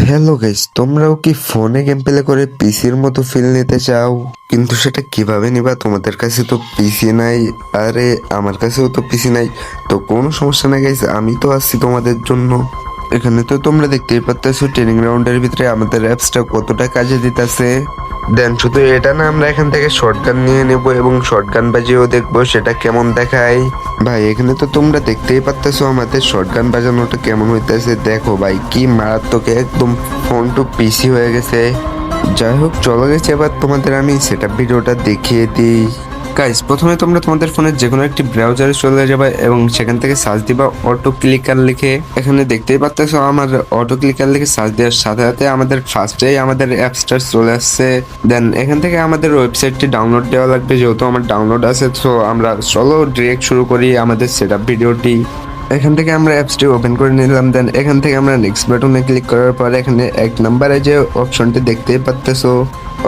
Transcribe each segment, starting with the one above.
Hello guys, তোমরাও কি ফোনে গেম প্লে করে পিসির মতো ফিল নিতে চাও? কিন্তু সেটা কিভাবে নিবা? তোমাদের কাছে তো পিসি নাই। আরে আমার কাছেও তো পিসি নাই। তো কোনো সমস্যা নাই গাইস, আমি তো আছি তোমাদের জন্য। এখানে তো তোমরা দেখতেই পাচ্তেছো ট্রেনিং রাউন্ডের ভিতরে আমাদের অ্যাপসটা কতটা কাজে দিতেছে। দেন শুধু এটা না, আমরা এখান থেকে শর্টগান নিয়ে নেব এবং শর্টগান বাজিয়েও দেখবো সেটা কেমন দেখায়। ভাই এখানে তো তোমরা দেখতেই পাচ্তেছো আমাদের শর্টগান বাজানোটা কেমন হইতেছে। দেখো ভাই কি মারাত্মক, একদম ফোন টু পিসি হয়ে গেছে। যাই হোক, চলে গেছে। এবার তোমাদের আমি সেটআপ ভিডিওটা দেখিয়ে দিই। গাইস, প্রথমে তোমরা তোমাদের ফোনের যে কোনো একটি ব্রাউজারে চলে যাবে এবং সেখান থেকে সার্চ দিবা অটো ক্লিকার লিখে। এখানে দেখতেই পাচ্তেছো আমার অটো ক্লিকার লিখে সার্চ দেওয়ার সাথে সাথে আমাদের ফার্স্টেই আমাদের অ্যাপসটা চলে আসছে। দেন এখান থেকে আমাদের ওয়েবসাইটটি ডাউনলোড দেওয়া লাগবে, যেহেতু আমার ডাউনলোড আছে। তো আমরা চলো ডিরেক্ট শুরু করি আমাদের সেটআপ ভিডিওটি। এখান থেকে আমরা অ্যাপসটি ওপেন করে নিলাম। দেন এখান থেকে আমরা নেক্সট বাটনে ক্লিক করার পর এখানে 1 নম্বরে যে অপশনটি দেখতেই পাচ্তেছো,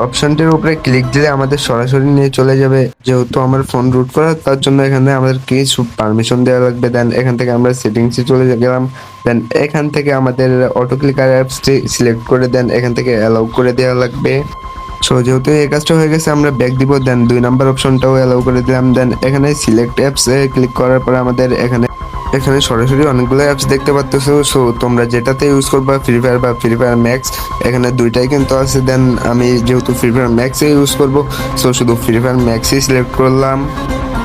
অপশনটির উপরে ক্লিক দিলে আমাদের সরাসরি নিয়ে চলে যাবে। যেহেতু আমার ফোন রুট করা, তার জন্য এখানে আমাদের কিছু পারমিশন দেওয়া লাগবে। দেন এখান থেকে আমরা সেটিংসে চলে গেলাম। দেন এখান থেকে আমাদের অটো ক্লিকার অ্যাপসটি সিলেক্ট করে দেন এখান থেকে অ্যালাউ করে দেওয়া লাগবে। সো যেহেতু এই কাজটা হয়ে গেছে, আমরা ব্যাক দিব। দেন 2 নম্বর অপশনটাও অ্যালাউ করে দিলাম। দেন এখানে সিলেক্ট অ্যাপসে ক্লিক করার পরে আমাদের এখানে এখানে সরাসরি অনেকগুলো অ্যাপস দেখতে পাচ্তেছো। সো তোমরা যেটাতে ইউজ করবা, ফ্রি ফায়ার বা ফ্রি ফায়ার ম্যাক্স, এখানে দুইটাই কিন্তু আছে। দেন আমি যেহেতু ফ্রি ফায়ার ম্যাক্সে ইউজ করবো, সো শুধু ফ্রি ফায়ার ম্যাক্সই সিলেক্ট করলাম।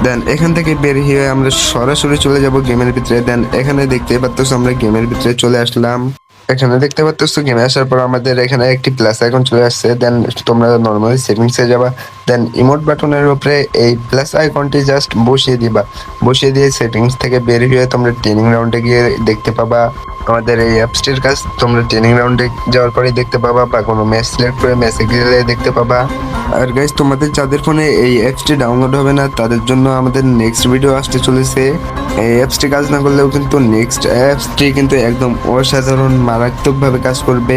দেন এখান থেকে বের হয়ে আমরা সরাসরি চলে যাব গেমের ভিতরে। দেন এখানে দেখতে পাচ্তেছো আমরা গেমের ভিতরে চলে আসলাম। এখানে দেখতে পাচ্ছ গেমে আসার পর আমাদের এখানে একটি প্লাস আইকন চলে আসছে। দেন তোমরা নর্মালি সেটিংসে যাবা। দেন ইমোট বাটনের উপরে এই প্লাস আইকনটি জাস্ট বসিয়ে দিবা। বসিয়ে দিয়ে সেটিংস থেকে বের হয়ে তোমরা ট্রেনিং রাউন্ডে গিয়ে দেখতে পাবা আমাদের এই অ্যাপসটির কাজ। তোমরা ট্রেনিং রাউন্ডে যাওয়ার পরেই দেখতে পাবা, বা কোনো ম্যাচ সিলেক্ট করে ম্যাচে গেলে দেখতে পাবা। আর গাইস, তোমাদের যাদের ফোনে এই অ্যাপসটি ডাউনলোড হবে না, তাদের জন্য আমাদের নেক্সট ভিডিও আসতে চলেছে। এই অ্যাপসটি কাজ না করলেও কিন্তু নেক্সট অ্যাপসটি কিন্তু একদম অসাধারণ মারাত্মকভাবে কাজ করবে।